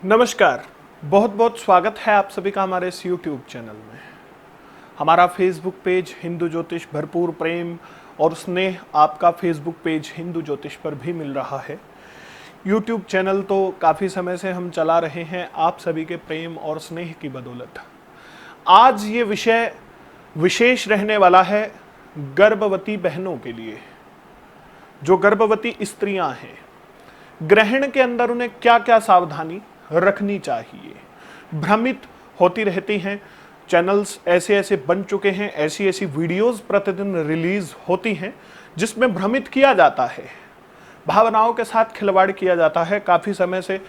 नमस्कार। बहुत बहुत स्वागत है आप सभी का हमारे इस YouTube चैनल में। हमारा फेसबुक पेज हिंदू ज्योतिष भरपूर प्रेम और स्नेह आपका फेसबुक पेज हिंदू ज्योतिष पर भी मिल रहा है। YouTube चैनल तो काफ़ी समय से हम चला रहे हैं आप सभी के प्रेम और स्नेह की बदौलत। आज ये विषय विशेष रहने वाला है गर्भवती बहनों के लिए। जो गर्भवती स्त्रियां हैं, ग्रहण के अंदर उन्हें क्या क्या सावधानी रखनी चाहिए। भ्रमित होती रहती हैं, चैनल्स ऐसे ऐसे बन चुके हैं, ऐसी ऐसी वीडियोस प्रतिदिन रिलीज होती हैं जिसमें भ्रमित किया जाता है, भावनाओं के साथ खिलवाड़ किया जाता है। काफ़ी समय से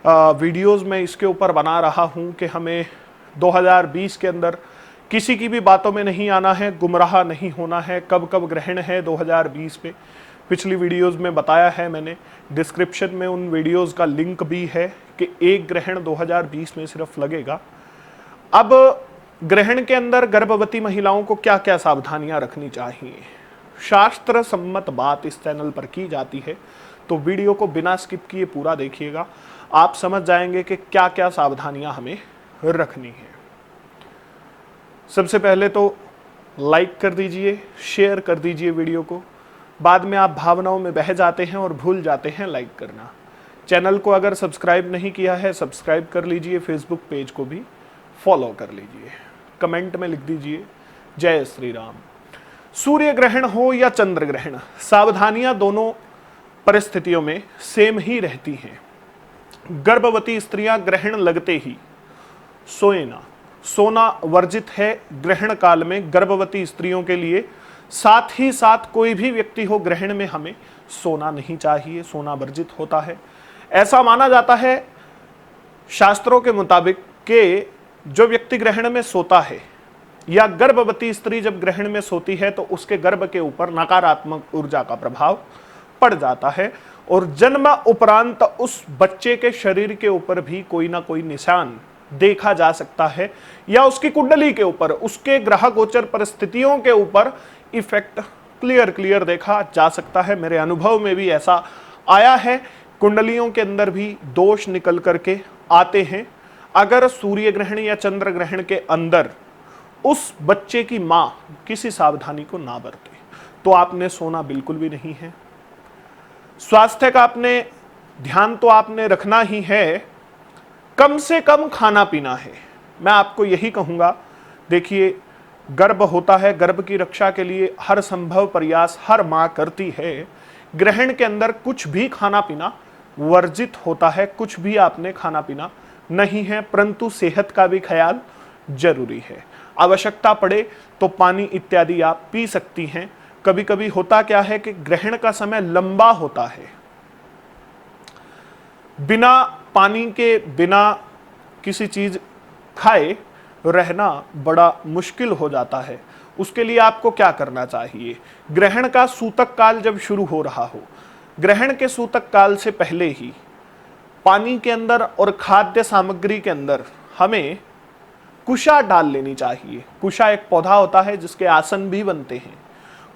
वीडियोस में इसके ऊपर बना रहा हूं कि हमें 2020 के अंदर किसी की भी बातों में नहीं आना है, गुमराह नहीं होना है। कब कब ग्रहण है 2020 में, पिछली वीडियोस में बताया है मैंने। डिस्क्रिप्शन में उन वीडियोस का लिंक भी है कि एक ग्रहण 2020 में सिर्फ लगेगा। अब ग्रहण के अंदर गर्भवती महिलाओं को क्या क्या सावधानियां रखनी चाहिए, शास्त्र सम्मत बात इस चैनल पर की जाती है, तो वीडियो को बिना स्किप किए पूरा देखिएगा। आप समझ जाएंगे कि क्या क्या सावधानियां हमें रखनी है। सबसे पहले तो लाइक कर दीजिए, शेयर कर दीजिए वीडियो को। बाद में आप भावनाओं में बह जाते हैं और भूल जाते हैं लाइक करना। चैनल को अगर सब्सक्राइब नहीं किया है सब्सक्राइब कर लीजिए, फेसबुक पेज को भी फॉलो कर लीजिए। कमेंट में लिख दीजिए जय श्री राम। सूर्य ग्रहण हो या चंद्र ग्रहण, सावधानियां दोनों परिस्थितियों में सेम ही रहती हैं। गर्भवती स्त्रियां ग्रहण लगते ही सोए ना, सोना वर्जित है ग्रहण काल में गर्भवती स्त्रियों के लिए। साथ ही साथ कोई भी व्यक्ति हो, ग्रहण में हमें सोना नहीं चाहिए, सोना वर्जित होता है। ऐसा माना जाता है शास्त्रों के मुताबिक कि जो व्यक्ति ग्रहण में सोता है या गर्भवती स्त्री जब ग्रहण में सोती है तो उसके गर्भ के ऊपर नकारात्मक ऊर्जा का प्रभाव पड़ जाता है और जन्म उपरांत उस बच्चे के शरीर के ऊपर भी कोई ना कोई निशान देखा जा सकता है, या उसकी कुंडली के ऊपर, उसके ग्रह गोचर परिस्थितियों के ऊपर इफेक्ट क्लियर देखा जा सकता है। मेरे अनुभव में भी ऐसा आया है, कुंडलियों के अंदर भी दोष निकल करके आते हैं। अगर सूर्य ग्रहण या चंद्र ग्रहण के अंदर उस बच्चे की मां किसी सावधानी को ना बरते तो आपने सोना बिल्कुल भी नहीं है। स्वास्थ्य का आपने ध्यान तो आपने रखना ही है, कम से कम खाना पीना है। मैं आपको यही कहूंगा, देखिए गर्भ होता है, गर्भ की रक्षा के लिए हर संभव प्रयास हर मां करती है। ग्रहण के अंदर कुछ भी खाना पीना वर्जित होता है, कुछ भी आपने खाना पीना नहीं है, परंतु सेहत का भी ख्याल जरूरी है। आवश्यकता पड़े तो पानी इत्यादि आप पी सकती हैं। कभी कभी होता क्या है कि ग्रहण का समय लंबा होता है, बिना पानी के, बिना किसी चीज खाए रहना बड़ा मुश्किल हो जाता है। उसके लिए आपको क्या करना चाहिए, ग्रहण का सूतक काल जब शुरू हो रहा हो, ग्रहण के सूतक काल से पहले ही पानी के अंदर और खाद्य सामग्री के अंदर हमें कुशा डाल लेनी चाहिए। कुशा एक पौधा होता है जिसके आसन भी बनते हैं,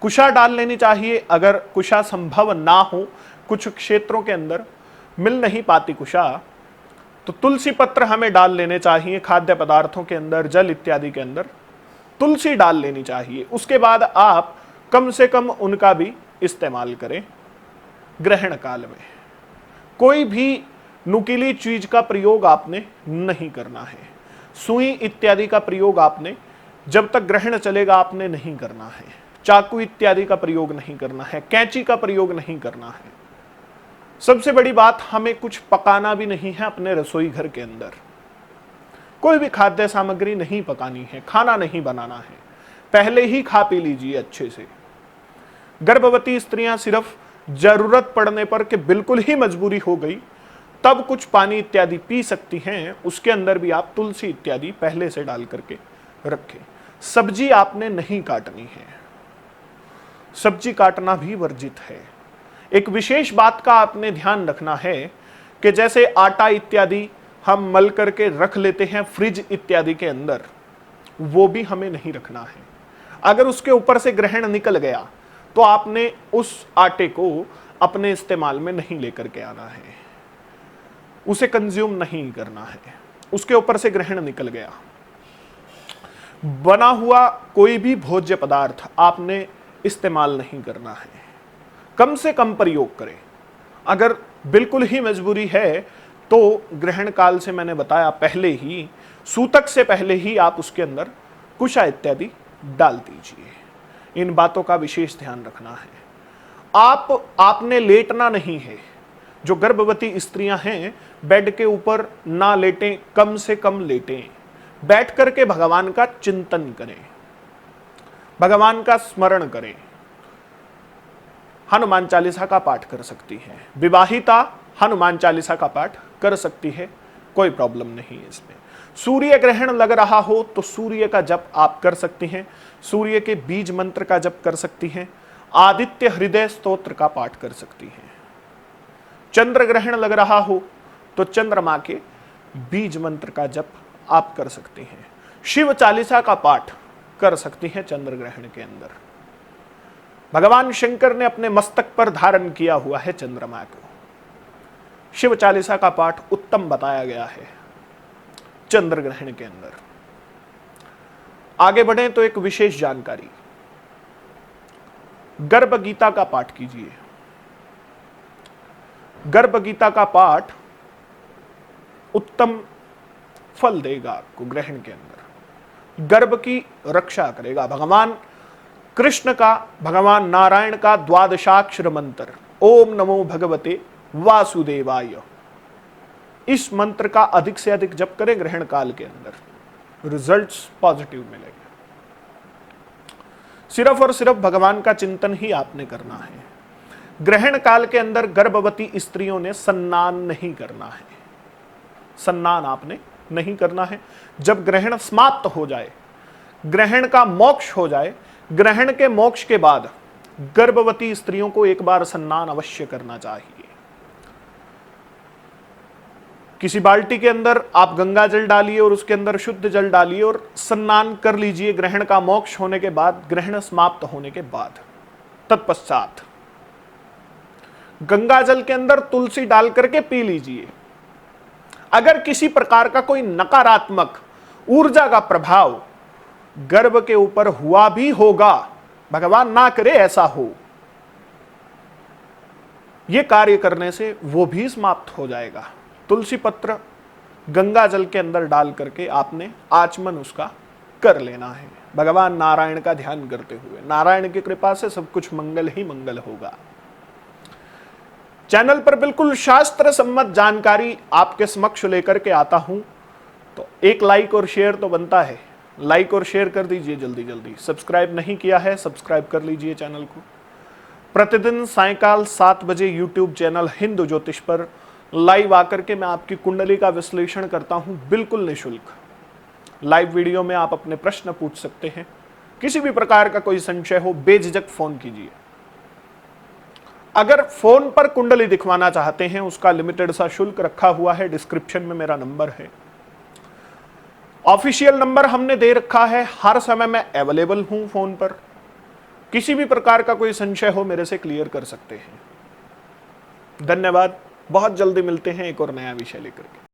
कुशा डाल लेनी चाहिए। अगर कुशा संभव ना हो, कुछ क्षेत्रों के अंदर मिल नहीं पाती कुशा, तो तुलसी पत्र हमें डाल लेने चाहिए। खाद्य पदार्थों के अंदर, जल इत्यादि के अंदर तुलसी डाल लेनी चाहिए। उसके बाद आप कम से कम उनका भी इस्तेमाल करें। ग्रहण काल में कोई भी नुकीली चीज का प्रयोग आपने नहीं करना है। सुई इत्यादि का प्रयोग आपने जब तक ग्रहण चलेगा आपने नहीं करना है। चाकू इत्यादि का प्रयोग नहीं करना है, कैंची का प्रयोग नहीं करना है। सबसे बड़ी बात, हमें कुछ पकाना भी नहीं है अपने रसोई घर के अंदर। कोई भी खाद्य सामग्री नहीं पकानी है, खाना नहीं बनाना है, पहले ही खा पी लीजिए अच्छे से। गर्भवती स्त्रियां सिर्फ जरूरत पड़ने पर कि बिल्कुल ही मजबूरी हो गई तब कुछ पानी इत्यादि पी सकती हैं। उसके अंदर भी आप तुलसी इत्यादि पहले से डाल करके रखें। सब्जी आपने नहीं काटनी है, सब्जी काटना भी वर्जित है। एक विशेष बात का आपने ध्यान रखना है कि जैसे आटा इत्यादि हम मल करके रख लेते हैं फ्रिज इत्यादि के अंदर, वो भी हमें नहीं रखना है। अगर उसके ऊपर से ग्रहण निकल गया तो आपने उस आटे को अपने इस्तेमाल में नहीं लेकर के आना है। उसे कंज्यूम नहीं करना है। उसके ऊपर से ग्रहण निकल गया, बना हुआ कोई भी भोज्य पदार्थ आपने इस्तेमाल नहीं करना है, कम से कम प्रयोग करें। अगर बिल्कुल ही मजबूरी है तो ग्रहण काल से मैंने बताया पहले ही, सूतक से पहले ही आप उसके अंदर कुशा इत्यादि डाल दीजिए। इन बातों का विशेष ध्यान रखना है। आपने लेटना नहीं है। जो गर्भवती स्त्रियां हैं बेड के ऊपर ना लेटें, कम से कम लेटें, बैठ करके भगवान का चिंतन करें, भगवान का स्मरण करें। हनुमान चालीसा का पाठ कर सकती है, विवाहिता हनुमान चालीसा का पाठ कर सकती है, कोई प्रॉब्लम नहीं है इसमें। सूर्य ग्रहण लग रहा हो तो सूर्य का जप आप कर सकती हैं, सूर्य के बीज मंत्र का जप कर सकती हैं, आदित्य हृदय स्तोत्र का पाठ कर सकती हैं। चंद्र ग्रहण लग रहा हो तो चंद्रमा के बीज मंत्र का जप आप कर सकती हैं। शिव चालीसा का पाठ कर सकती हैं चंद्र ग्रहण के अंदर। भगवान शंकर ने अपने मस्तक पर धारण किया हुआ है चंद्रमा को। शिव चालीसा का पाठ उत्तम बताया गया है चंद्र ग्रहण के अंदर। आगे बढ़े तो एक विशेष जानकारी, गर्भ गीता का पाठ कीजिए। गर्भ गीता का पाठ उत्तम फल देगा आपको ग्रहण के अंदर, गर्भ की रक्षा करेगा। भगवान कृष्ण का, भगवान नारायण का द्वादशाक्षर मंत्र ओम नमो भगवते वासुदेवाय, इस मंत्र का अधिक से अधिक जप करें ग्रहण काल के अंदर, रिजल्ट्स पॉजिटिव मिलेंगे। सिर्फ और सिर्फ भगवान का चिंतन ही आपने करना है। ग्रहण काल के अंदर गर्भवती स्त्रियों ने स्नान नहीं करना है, स्नान आपने नहीं करना है। जब ग्रहण समाप्त हो जाए, ग्रहण का मोक्ष हो जाए, ग्रहण के मोक्ष के बाद गर्भवती स्त्रियों को एक बार स्नान अवश्य करना चाहिए। किसी बाल्टी के अंदर आप गंगा जल डालिए और उसके अंदर शुद्ध जल डालिए और स्नान कर लीजिए ग्रहण का मोक्ष होने के बाद, ग्रहण समाप्त होने के बाद। तत्पश्चात गंगा जल के अंदर तुलसी डाल करके पी लीजिए। अगर किसी प्रकार का कोई नकारात्मक ऊर्जा का प्रभाव गर्भ के ऊपर हुआ भी होगा, भगवान ना करे ऐसा हो, यह कार्य करने से वो भी समाप्त हो जाएगा। तुलसी पत्र गंगा जल के अंदर डाल करके आपने आचमन उसका कर लेना है, भगवान नारायण का ध्यान करते हुए। नारायण की कृपा से सब कुछ मंगल ही मंगल होगा। चैनल पर बिल्कुल शास्त्र सम्मत जानकारी आपके समक्ष लेकर के आता हूं, तो एक लाइक और शेयर तो बनता है। लाइक और शेयर कर दीजिए जल्दी जल्दी। सब्सक्राइब नहीं किया है, सब्सक्राइब कर लीजिए चैनल को। प्रतिदिन सायंकाल 7 बजे यूट्यूब चैनल हिंदू ज्योतिष पर लाइव आकर के मैं आपकी कुंडली का विश्लेषण करता हूं, बिल्कुल निःशुल्क। लाइव वीडियो में आप अपने प्रश्न पूछ सकते हैं। किसी भी प्रकार का कोई संशय हो बेझिझक फोन कीजिए। अगर फोन पर कुंडली दिखवाना चाहते हैं, उसका लिमिटेड सा शुल्क रखा हुआ है, डिस्क्रिप्शन में मेरा नंबर है। ऑफिशियल नंबर हमने दे रखा है, हर समय मैं अवेलेबल हूं फोन पर। किसी भी प्रकार का कोई संशय हो मेरे से क्लियर कर सकते हैं। धन्यवाद, बहुत जल्दी मिलते हैं एक और नया विषय लेकर के।